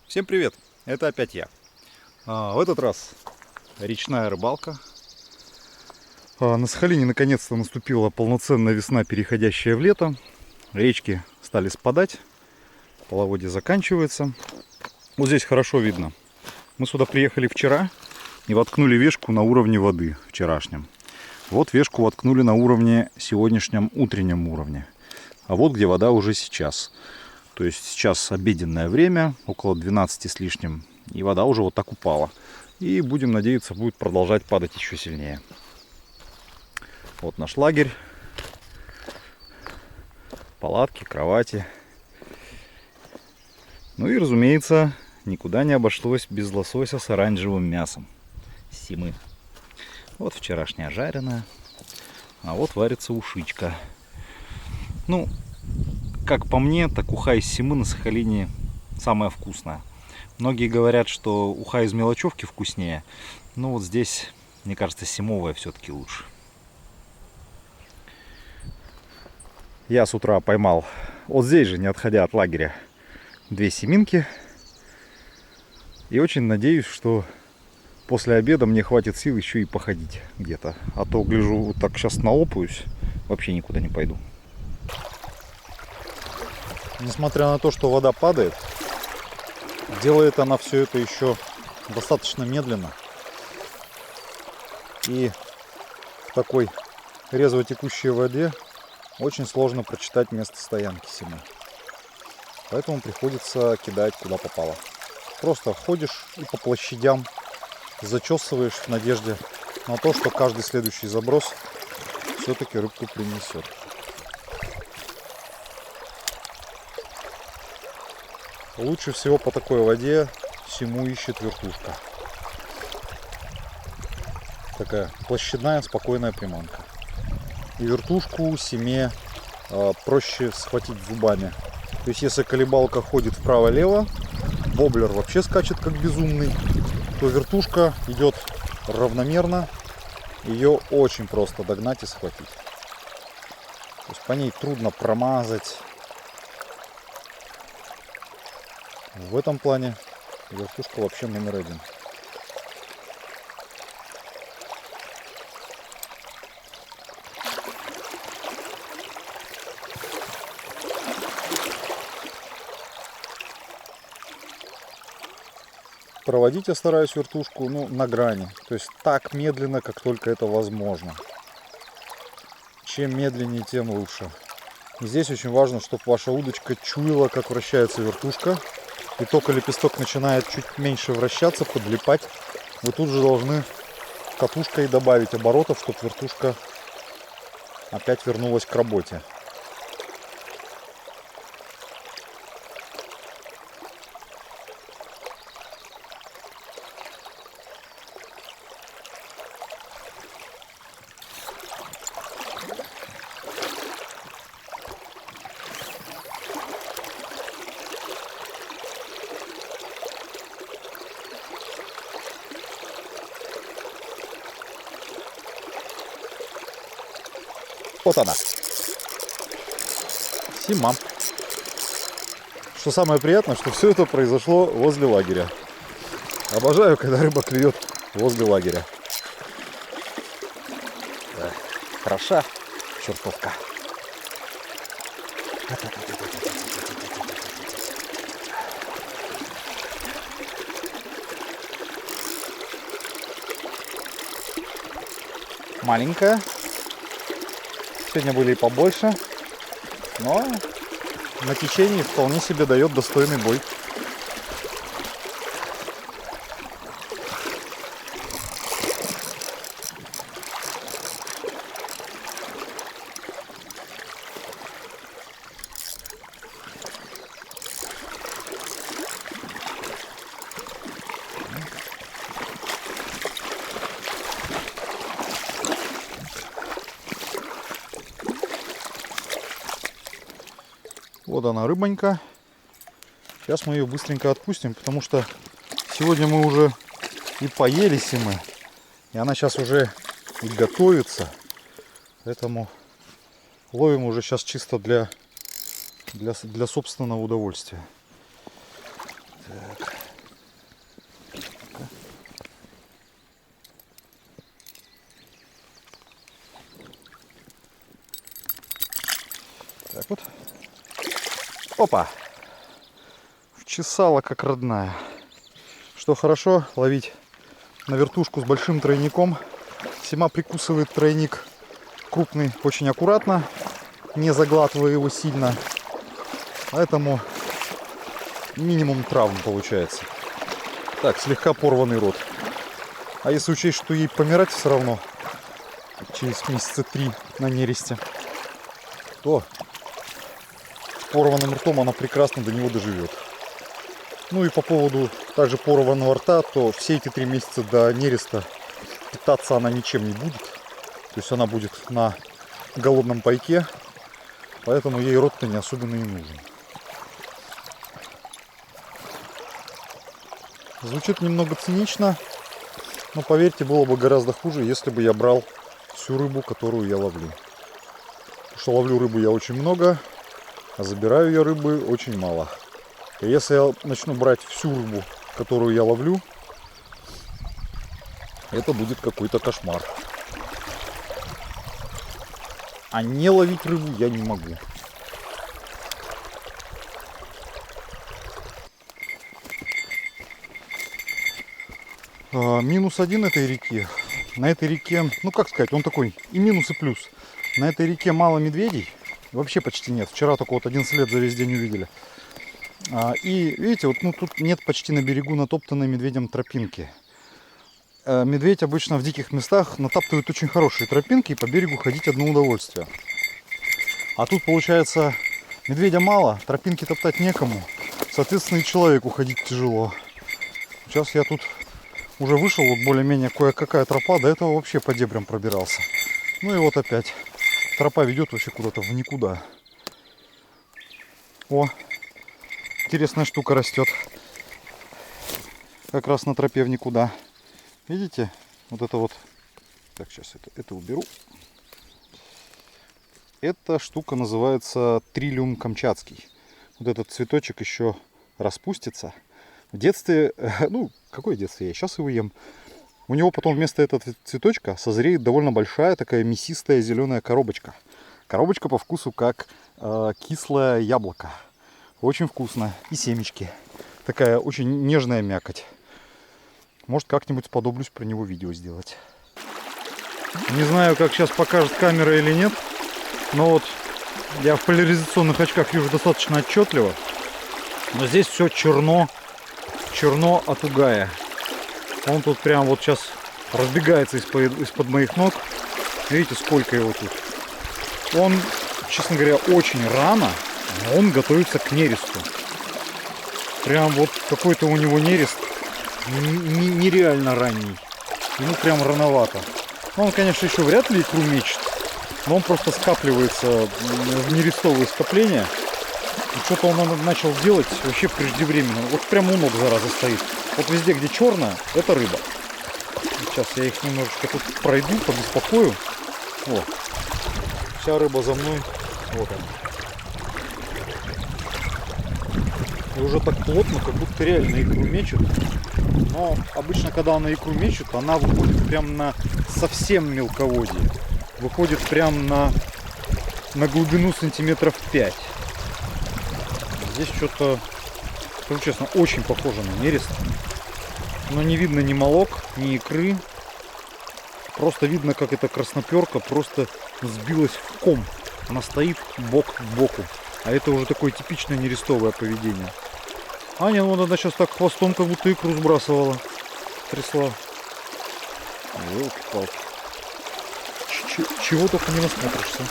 Всем привет! Это опять я. В этот раз речная рыбалка. На Сахалине наконец-то наступила полноценная весна, переходящая в лето. Речки стали спадать, половодье заканчивается. Вот здесь хорошо видно. Мы сюда приехали вчера и воткнули вешку на уровне воды вчерашнем. Вот вешку воткнули на уровне сегодняшнем утреннем уровне. А вот где вода уже сейчас. То есть сейчас обеденное время, около 12 с лишним, и вода уже вот так упала. И будем надеяться, будет продолжать падать еще сильнее. Вот наш лагерь. Палатки, кровати. Ну и, разумеется, никуда не обошлось без лосося с оранжевым мясом. Симы. Вот вчерашняя жареная. А вот варится ушичка. Ну, как по мне, так уха из Симы на Сахалине самая вкусная. Многие говорят, что уха из мелочевки вкуснее. Но вот здесь, мне кажется, симовая все-таки лучше. Я с утра поймал, вот здесь же, не отходя от лагеря, 2 семинки. И очень надеюсь, что после обеда мне хватит сил еще и походить где-то. А то, гляжу, вот так сейчас налопаюсь, вообще никуда не пойду. Несмотря на то, что вода падает, делает она все это еще достаточно медленно. И в такой резво текущей воде очень сложно прочитать место стоянки Симы. Поэтому приходится кидать куда попало. Просто ходишь и по площадям зачесываешь в надежде на то, что каждый следующий заброс все-таки рыбку принесет. Лучше всего по такой воде Симу ищет вертушка. Такая площадная, спокойная приманка. И вертушку Симе проще схватить зубами. То есть если колебалка ходит вправо-лево, воблер вообще скачет как безумный, то вертушка идет равномерно. Ее очень просто догнать и схватить. То есть по ней трудно промазать. В этом плане вертушка вообще номер 1. Проводить я стараюсь вертушку на грани. То есть так медленно, как только это возможно. Чем медленнее, тем лучше. И здесь очень важно, чтобы ваша удочка чуяла, как вращается вертушка. И только лепесток начинает чуть меньше вращаться, подлипать, вы тут же должны катушкой добавить оборотов, чтобы вертушка опять вернулась к работе. Вот она. Сима. Что самое приятное, что все это произошло возле лагеря. Обожаю, когда рыба клюет возле лагеря. Да, хороша чертовка. Маленькая. Сегодня были и побольше, но на течении вполне себе дает достойный бой. Вот она, рыбонька. Сейчас мы ее быстренько отпустим, потому что сегодня мы уже и поели Симы. И она сейчас уже и готовится. Поэтому ловим уже сейчас чисто для собственного удовольствия. Так. Опа! Вчесала как родная. Что хорошо, ловить на вертушку с большим тройником. Сима прикусывает тройник крупный очень аккуратно, не заглатывая его сильно. Поэтому минимум травм получается. Так, слегка порванный рот. А если учесть, что ей помирать все равно через месяца 3 на нересте, то с порванным ртом она прекрасно до него доживет. Ну и по поводу также порванного рта, то все эти 3 месяца до нереста питаться она ничем не будет. То есть она будет на голодном пайке, поэтому ей рот-то не особенно и нужен. Звучит немного цинично, но поверьте, было бы гораздо хуже, если бы я брал всю рыбу, которую я ловлю. Потому что ловлю рыбу я очень много, а забираю я рыбы очень мало. И если я начну брать всю рыбу, которую я ловлю, это будет какой-то кошмар. А не ловить рыбу я не могу. Минус один этой реки. На этой реке, ну как сказать, он такой и минус, и плюс. На этой реке мало медведей. Вообще почти нет. Вчера только вот один след за весь день увидели. И видите, вот ну, тут нет почти на берегу натоптанной медведем тропинки. Медведь обычно в диких местах натаптывает очень хорошие тропинки, и по берегу ходить одно удовольствие. А тут получается медведя мало, тропинки топтать некому. Соответственно, и человеку ходить тяжело. Сейчас я тут уже вышел, вот более-менее кое-какая тропа, до этого вообще по дебрям пробирался. Ну и вот опять. Тропа ведет вообще куда-то в никуда. О, интересная штука растет. Как раз на тропе в никуда. Видите? Вот это вот. Так, сейчас это уберу. Эта штука называется триллиум камчатский. Вот этот цветочек еще распустится. В детстве, ну, какое детство я сейчас его ем. У него потом вместо этого цветочка созреет довольно большая такая мясистая зеленая коробочка. Коробочка по вкусу как кислое яблоко. Очень вкусно. И семечки. Такая очень нежная мякоть. Может, как-нибудь сподоблюсь про него видео сделать. Не знаю, как сейчас покажет камера или нет. Но вот я в поляризационных очках вижу достаточно отчетливо. Но здесь все черно от угая. Он тут прям вот сейчас разбегается из-под моих ног. Видите, сколько его тут. Он, честно говоря, очень рано, но он готовится к нересту. Прям вот какой-то у него нерест нереально ранний. Ему прям рановато. Он, конечно, еще вряд ли икру мечет, но он просто скапливается в нерестовые скопления. И что-то он начал делать вообще преждевременно. Вот прямо у ног, зараза, стоит. Вот везде, где черная, это рыба. Сейчас я их немножечко тут пройду, побеспокою. О, вся рыба за мной. Вот она. И уже так плотно, как будто реально икру мечет. Но обычно, когда она икру мечет, она выходит прям на совсем мелководье. Выходит прям на глубину сантиметров 5. Здесь что-то, скажу честно, очень похоже на нерест. Но не видно ни молок, ни икры. Просто видно, как эта красноперка просто сбилась в ком. Она стоит бок к боку. А это уже такое типичное нерестовое поведение. А нет, вот она сейчас так хвостом, как будто икру сбрасывала. Трясла. Ёлки-палки. Чего только не насмотришься.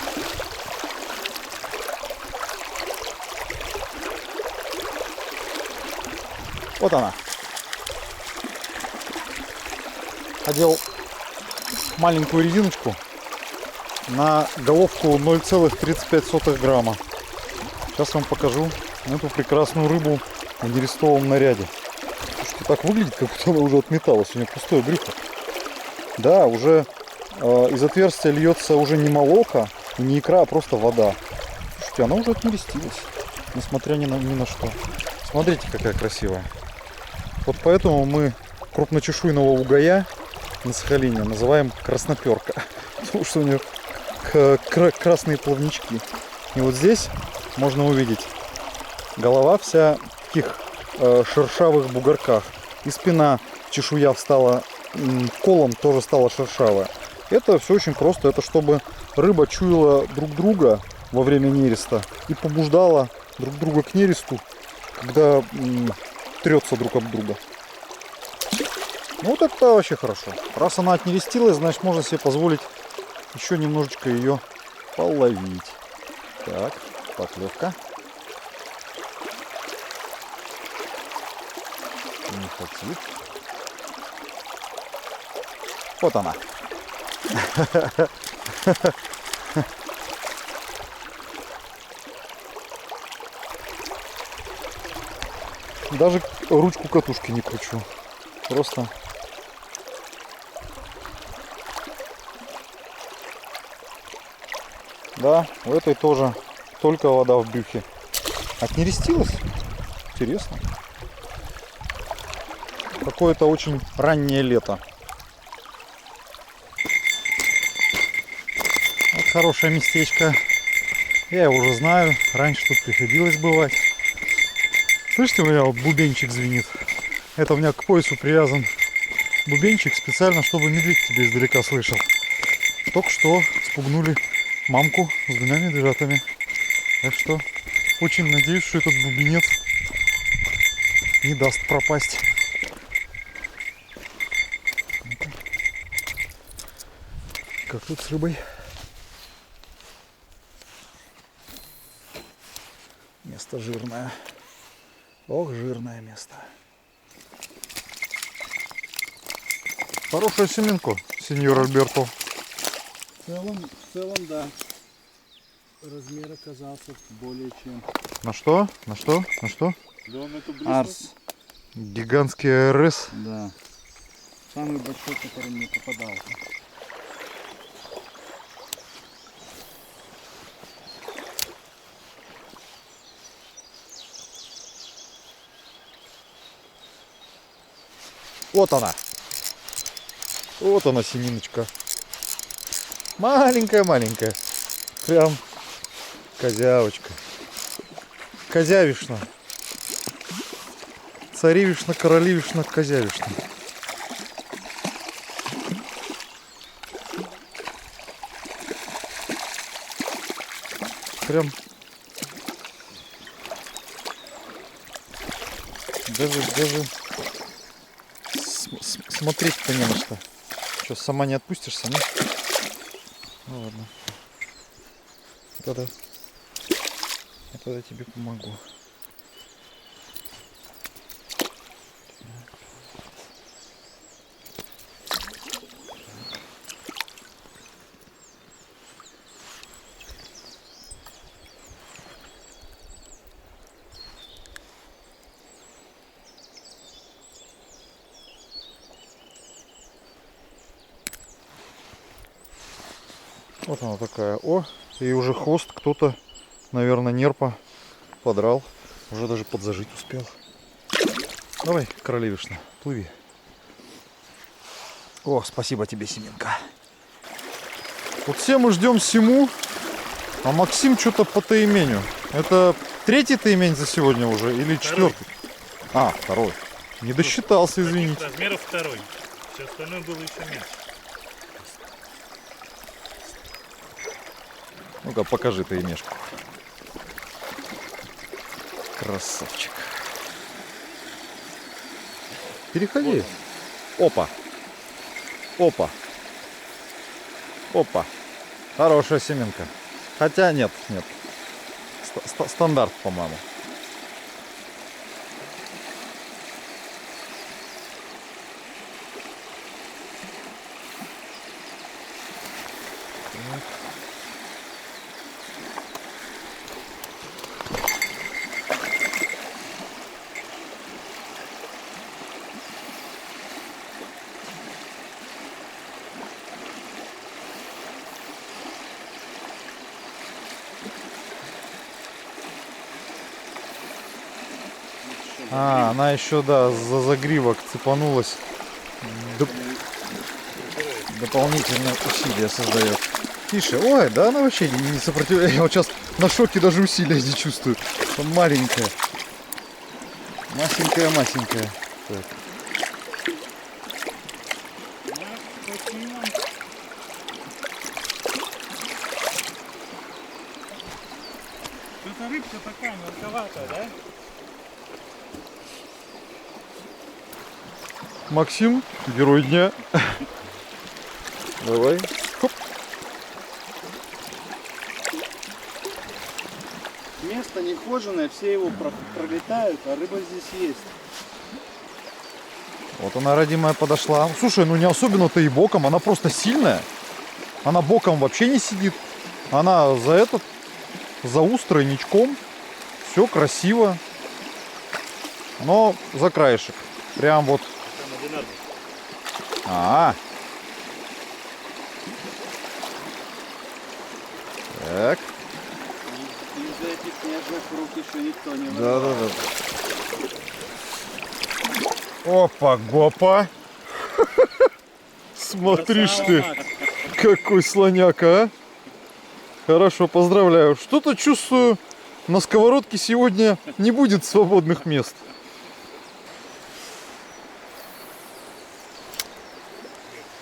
Вот она. Одел маленькую резиночку на головку 0,35 грамма. Сейчас вам покажу эту прекрасную рыбу в нерестовом наряде. Слушайте, так выглядит, как будто она уже отметалась. У нее пустое брюхо. Да, уже из отверстия льется уже не молоко, не икра, а просто вода. Слушайте, она уже отнерестилась, несмотря ни на что. Смотрите, какая красивая. Вот поэтому мы крупночешуйного угая на Сахалине называем красноперка. Потому что у нее красные плавнички. И вот здесь можно увидеть Голова вся в таких шершавых бугорках. И спина, чешуя встала колом, тоже стала шершавая. Это все очень просто. Это чтобы рыба чуяла друг друга во время нереста и побуждала друг друга к нересту, когда трется друг об друга. Ну вот это вообще хорошо. Раз она отнерестилась, значит можно себе позволить еще немножечко ее половить. Так, поклевка. Не хотит. Вот она. Даже ручку катушки не кручу. Просто да, у этой тоже только вода в брюхе. Отнерестилась? Интересно. Какое-то очень раннее лето. Вот хорошее местечко. Я его уже знаю. Раньше тут приходилось бывать. Слышите, у меня вот бубенчик звенит. Это у меня к поясу привязан бубенчик специально, чтобы медведь тебя издалека слышал. Только что спугнули мамку с 2 медвежатами. Так что очень надеюсь, что этот бубенец не даст пропасть. Как тут с рыбой? Место жирное. Ох, жирное место. Хорошая семенка, сеньор Альберто. В целом, да. Размер оказался более чем. На что? На что? На что? Арс. Гигантский РС. Да. Самый большой, который мне попадался. Вот она. Вот она, семиночка. Маленькая-маленькая. Прям козявочка. Козявишна. Царевишна, королевишна, козявишна. Прям даже смотреть-то не на что. Что, сама не отпустишься, не? Ну ладно. Тогда тебе помогу. Вот она такая. О, и уже хвост кто-то, наверное, нерпа подрал. Уже даже подзажить успел. Давай, королевишна, плыви. О, спасибо тебе, семенка. Вот все мы ждем Симу, а Максим что-то по тайменю. Это 3-й таймень за сегодня уже или 4-й? А, 2-й. Не досчитался, извините. Размеров 2-й. Все остальное было еще меньше. Ну-ка, покажи таймешку. Красавчик. Переходи. Опа. Опа. Опа. Хорошая семенка. Хотя нет. Стандарт, по-моему. А, она еще, да, за загривок цепанулась. Дополнительное усилие создает. Тише. Ой, да она вообще не сопротивляется. Я вот сейчас на шоке даже усилия не чувствую. Она маленькая. Масенькая. Так. Что-то рыбка такая мелковатая, да? Максим, герой дня. Давай. Хоп. Место нехоженое, все его пролетают, а рыба здесь есть. Вот она, родимая, подошла. Слушай, ну не особенно-то и боком, она просто сильная. Она боком вообще не сидит. Она за устройничком. Все красиво. Но за краешек. Прям вот. Там одинаково. Так. Из этих нежных рук еще никто не Да. вырвал. Опа, гопа. Смотришь ты, какой слоняка, а? Хорошо, поздравляю. Что-то чувствую, на сковородке сегодня не будет свободных мест.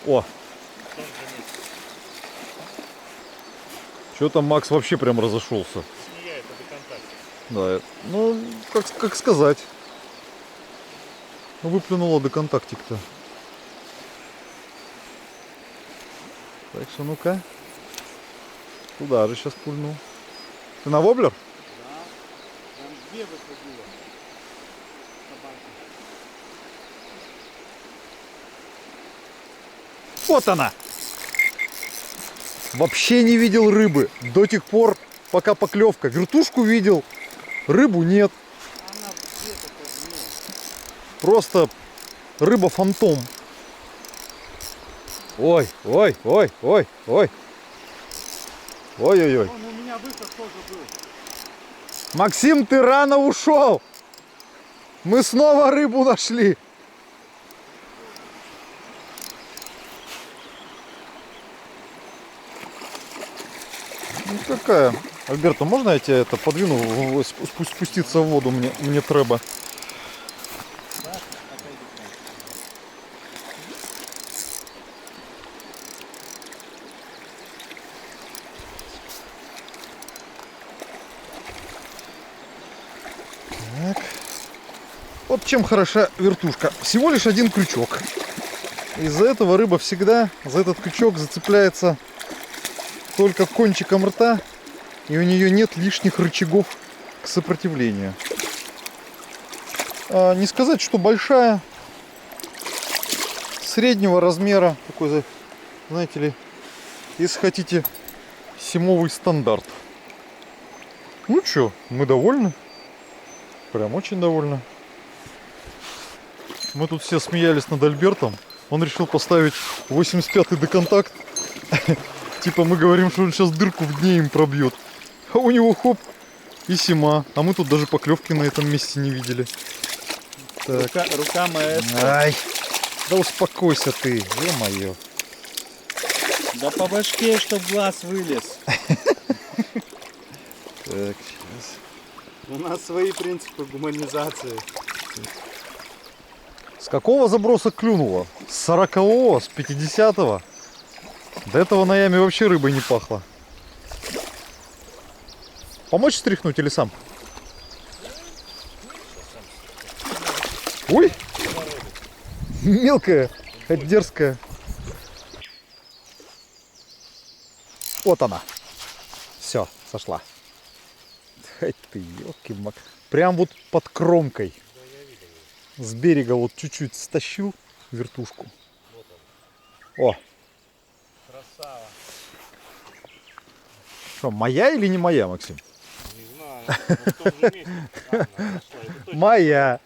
О! Что там Макс вообще прям разошелся? Змея это до контакта. Да, ну, как сказать. Выплюнула до контактик-то. Так что ну-ка. Туда же сейчас пульну. Ты на воблер? Да. Там две выходило. Собаки. Вот она! Вообще не видел рыбы до тех пор, пока поклевка. Вертушку видел, рыбу нет. Она где-то под дном. Просто рыба-фантом. Ой. Ой-ой-ой. Вон у меня выход тоже был. Максим, ты рано ушел. Мы снова рыбу нашли. Ну какая? Альберто, можно я тебя это подвину, спуститься в воду мне треба? Так. Вот чем хороша вертушка. Всего лишь один крючок. Из-за этого рыба всегда за этот крючок зацепляется только кончиком рта, и у нее нет лишних рычагов к сопротивлению. Не сказать, что большая, среднего размера, такой, знаете ли, если хотите, симовый стандарт. Ну что, мы довольны? Прям очень довольны. Мы тут все смеялись над Альбертом. Он решил поставить 85-й деконтакт. Типа мы говорим, что он сейчас дырку в дне им пробьет. А у него хоп и сима. А мы тут даже поклевки на этом месте не видели. Так. Рука моя. Ай, да успокойся ты, ё-моё. Да по башке, чтоб глаз вылез. Так, сейчас. У нас свои принципы гуманизации. С какого заброса клюнуло? С 40-го, с 50-го? До этого на яме вообще рыбой не пахло. Помочь стряхнуть или сам? Ой! Мелкая, дерзкая. Вот она. Все, сошла. Ай ты, ёлки-мак. Прям вот под кромкой. С берега вот чуть-чуть стащил вертушку. О! Красава. Что, моя или не моя, Максим? Не знаю. Но в том же месте. Она нашла. Это точно. Моя.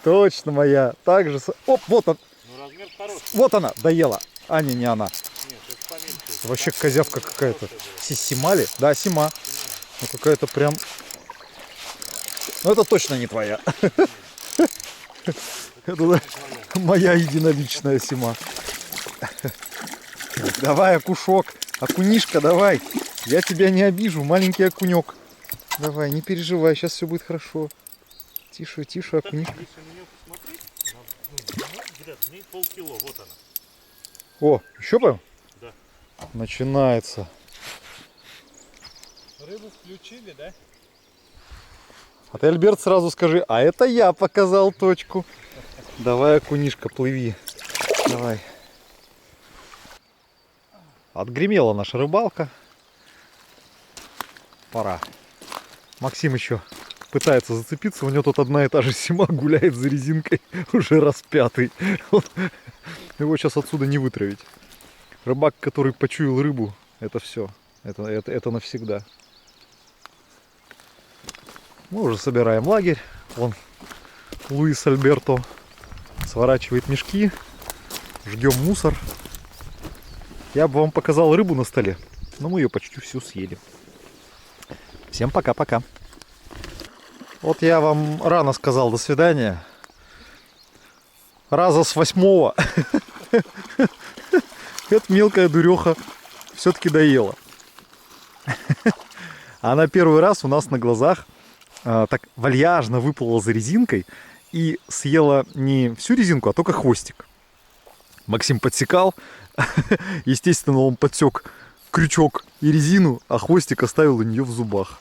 Точно моя. Так же. Оп, вот он. Ну размер хороший. Вот она, доела. А, не она. Нет, это поменьше. Вообще козявка какая-то. Симали? Да, сима. Ну какая-то прям... Ну это точно не твоя. Это моя единоличная сима. Давай, окушок. Окунишка, давай. Я тебя не обижу, маленький окунек. Давай, не переживай, сейчас все будет хорошо. Тише, тише, окунь. Если на нее посмотреть, она, ну, где-то в ней полкило, вот она. О, еще бы? Да. Начинается. Рыбу включили, да? А ты, Альберт, сразу скажи, а это я показал точку. Давай, окунишка, плыви. Давай. Отгремела наша рыбалка. Пора. Максим еще пытается зацепиться. У него тут одна и та же сима гуляет за резинкой уже раз пятый. Его сейчас отсюда не вытравить. Рыбак, который почуял рыбу, это все. Это навсегда. Мы уже собираем лагерь. Вон Луис Альберто сворачивает мешки. Ждем мусор. Я бы вам показал рыбу на столе, но мы ее почти всю съели. Всем пока-пока. Вот я вам рано сказал до свидания. Раза с 8-го эта мелкая дуреха все-таки доела. Она первый раз у нас на глазах так вальяжно выплыла за резинкой и съела не всю резинку, а только хвостик. Максим подсекал. Естественно, он подсек крючок и резину, а хвостик оставил у нее в зубах.